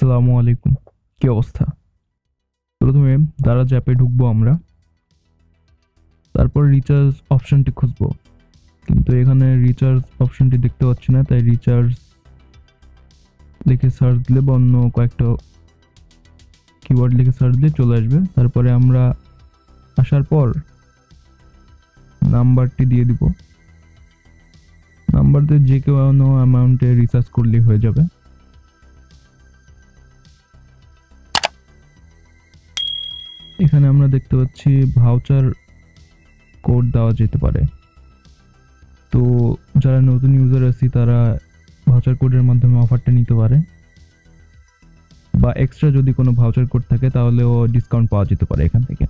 আসসালামু আলাইকুম। কি অবস্থা? প্রথমে দারাজ অ্যাপে ঢুকবো আমরা, তারপর রিচার্জ অপশনটি খুঁজবো, কিন্তু এখানে রিচার্জ অপশনটি দেখতে পাচ্ছি না, তাই রিচার্জ লিখে সার্চ দিলে বা অন্য কয়েকটা কিওয়ার্ড লিখে সার্চ দিলে চলে আসবে। তারপরে আমরা আসার পর নাম্বারটি দিয়ে দিব। নাম্বার দিয়ে যে কেউ অ্যামাউন্টে রিচার্জ করলেই হয়ে যাবে। এখানে আমরা দেখতে পাচ্ছি ভাউচার কোড দেওয়া যেতে পারে। তো যারা নতুন ইউজার আছি তারা ভাউচার কোডের মাধ্যমে অফারটা নিতে পারে, বা এক্সট্রা যদি কোনো ভাউচার কোড থাকে তাহলেও ডিসকাউন্ট পাওয়া যেতে পারে এখান থেকে।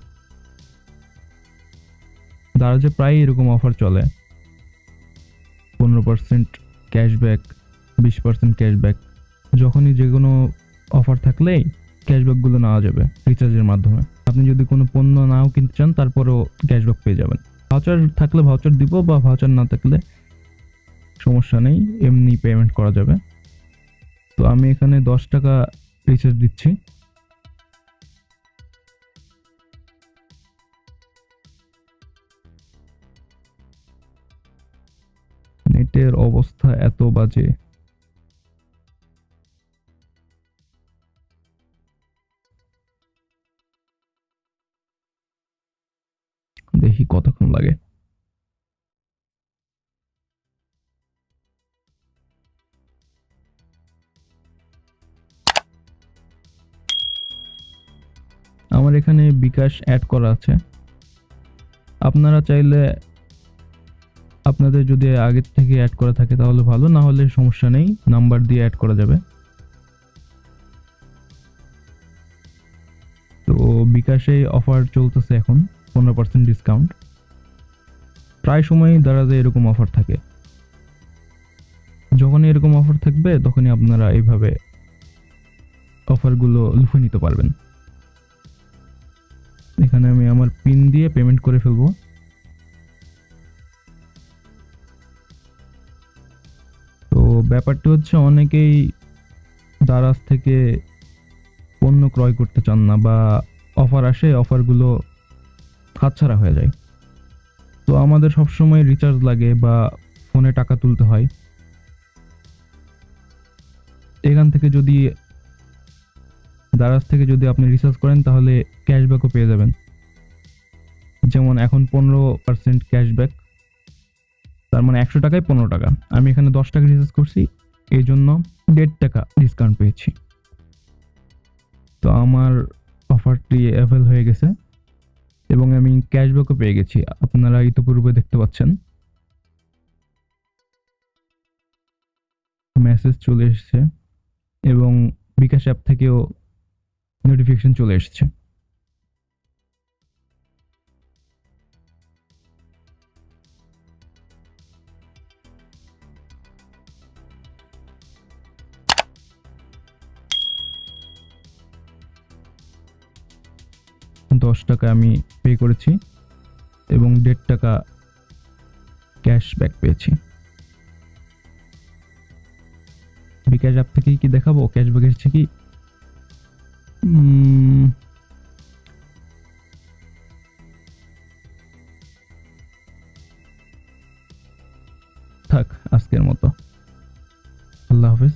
দারাজে প্রায় এরকম অফার চলে, 15% ক্যাশব্যাক, 20% ক্যাশব্যাক। যখনই যে কোনো অফার থাকলেই ক্যাশব্যাকগুলো নেওয়া যাবে রিচার্জের মাধ্যমে। আপনি যদি কোনো পণ্য নাও কিনতে চান তারপরেও ক্যাশব্যাক পেয়ে যাবেন। ভাউচার থাকলে ভাউচার দিব, বা ভাউচার না থাকলে সমস্যা নেই, এমনি পেমেন্ট করা যাবে। তো আমি এখানে 10 টাকা রিচার্জ দিচ্ছি। নেটের অবস্থা এত বাজে। দেখি কতক্ষণ লাগে। আমার এখানে বিকাশ অ্যাড করা আছে। আপনারা চাইলে আপনাদের যদি আগের থেকে অ্যাড করা থাকে তাহলে ভালো, না হলে সমস্যা নেই, নাম্বার দিয়ে অ্যাড করা যাবে। তো বিকাশে অফার চলতেছে এখন, 15% ডিসকাউন্ট। প্রায় সময়ই দারাজে এরকম অফার থাকে। যখনই এরকম অফার থাকবে তখনই আপনারা এইভাবে অফারগুলো লুফে নিতে পারবেন। এখানে আমি আমার পিন দিয়ে পেমেন্ট করে ফেলবো। তো ব্যাপারটা হচ্ছে, অনেকেই দারাজ থেকে পণ্য ক্রয় করতে চান না, বা অফার আসে, অফারগুলো হাতছাড়া হয়ে যায়। তো আমাদের সবসময় রিচার্জ লাগে বা ফোনে টাকা তুলতে হয়। এখান থেকে যদি দারাজ থেকে যদি আপনি রিচার্জ করেন তাহলে ক্যাশব্যাকও পেয়ে যাবেন। যেমন এখন 15% ক্যাশব্যাক, তার মানে 100 টাকায় 15 টাকা। আমি এখানে 10 টাকা রিচার্জ করছি, এই জন্য 1.5 টাকা ডিসকাউন্ট পেয়েছি। তো আমার অফারটি অ্যাভেল হয়ে গেছে এবং আমি ক্যাশব্যাকও পেয়ে গেছি। আপনারা ইতিপূর্বে দেখতে পাচ্ছেন মেসেজ চলে এসেছে এবং বিকাশ অ্যাপ থেকেও নোটিফিকেশন চলে এসেছে। $10 আমি পে করেছি এবং 1.5 টাকা ক্যাশব্যাক পেয়েছি। বিকাশ অ্যাপ থেকে কি দেখাবো ক্যাশব্যাক এসেছে কি? থাক আজকের মতো। আল্লাহ হাফেজ।